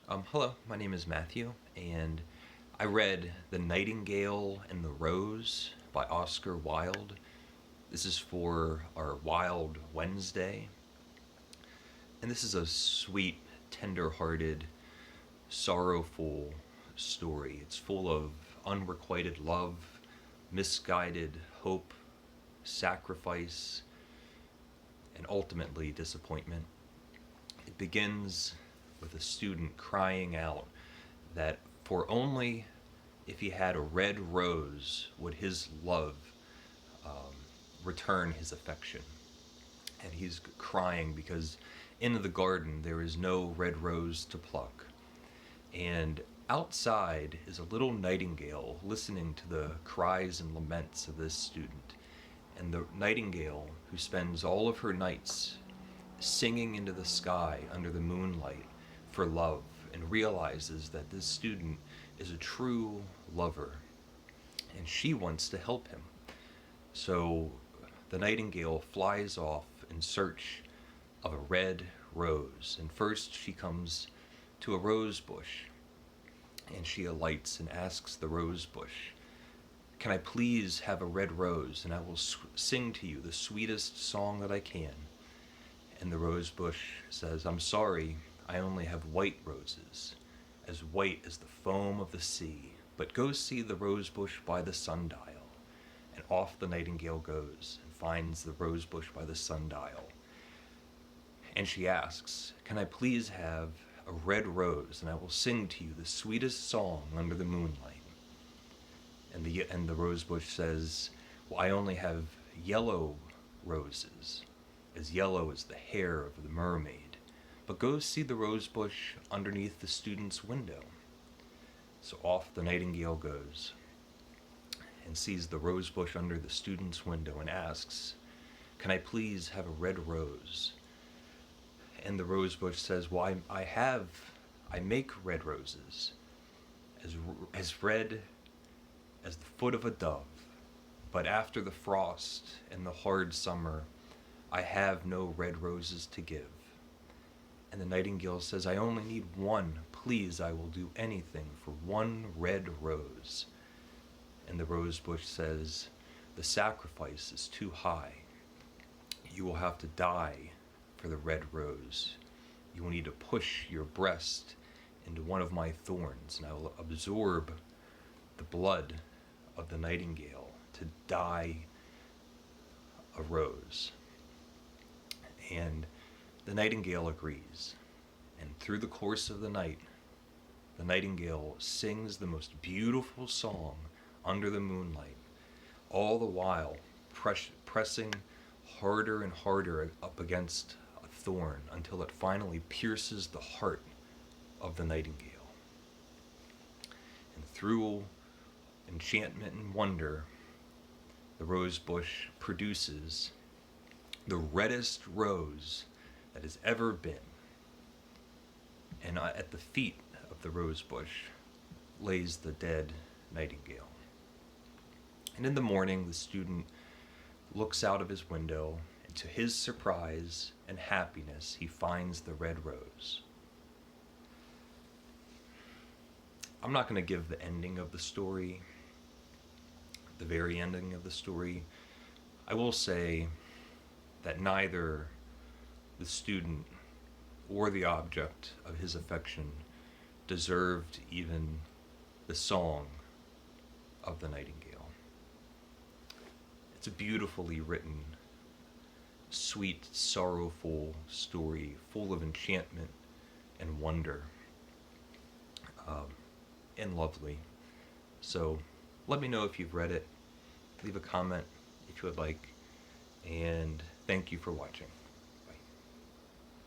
Hello, my name is Matthew, and I read The Nightingale and The Rose by Oscar Wilde. This is for our Wild Wednesday, and this is a sweet, tender-hearted, sorrowful story. It's full of unrequited love, misguided hope, sacrifice, and ultimately disappointment. It begins with a student crying out that for only if he had a red rose would his love um, return his affection. And he's crying because in the garden there is no red rose to pluck. And outside is a little nightingale listening to the cries and laments of this student. And the nightingale, who spends all of her nights singing into the sky under the moonlight for love, and realizes that this student is a true lover and she wants to help him. So the nightingale flies off in search of a red rose, and first she comes to a rose bush and she alights and asks the rose bush, "Can I please have a red rose, and I will sing to you the sweetest song that I can?" And the rose bush says, "I'm sorry, I only have white roses, as white as the foam of the sea. But go see the rose bush by the sundial." And off the nightingale goes and finds the rose bush by the sundial. And she asks, "Can I please have a red rose, and I will sing to you the sweetest song under the moonlight?" And the rose bush says, "Well, I only have yellow roses, as yellow as the hair of the mermaid. But go see the rose bush underneath the student's window." So off the nightingale goes and sees the rose bush under the student's window and asks, "Can I please have a red rose?" And the rose bush says, "Well, I make red roses, as red as the foot of a dove. But after the frost and the hard summer, I have no red roses to give." And the nightingale says, "I only need one. Please, I will do anything for one red rose." And the rose bush says, "The sacrifice is too high. You will have to die for the red rose. You will need to push your breast into one of my thorns, and I will absorb the blood of the nightingale to dye a rose." And the nightingale agrees. And through the course of the night, the nightingale sings the most beautiful song under the moonlight, all the while pressing harder and harder up against a thorn until it finally pierces the heart of the nightingale. And through enchantment and wonder, the rose bush produces the reddest rose that has ever been. And at the feet of the rose bush lays the dead nightingale. And in the morning, the student looks out of his window, and to his surprise and happiness, he finds the red rose. I'm not going to give the ending of the story, the very ending of the story. I will say that neither the student or the object of his affection deserved even the song of the nightingale. It's a beautifully written, sweet, sorrowful story full of enchantment and wonder, and lovely. So let me know if you've read it. Leave a comment if you would like, and thank you for watching.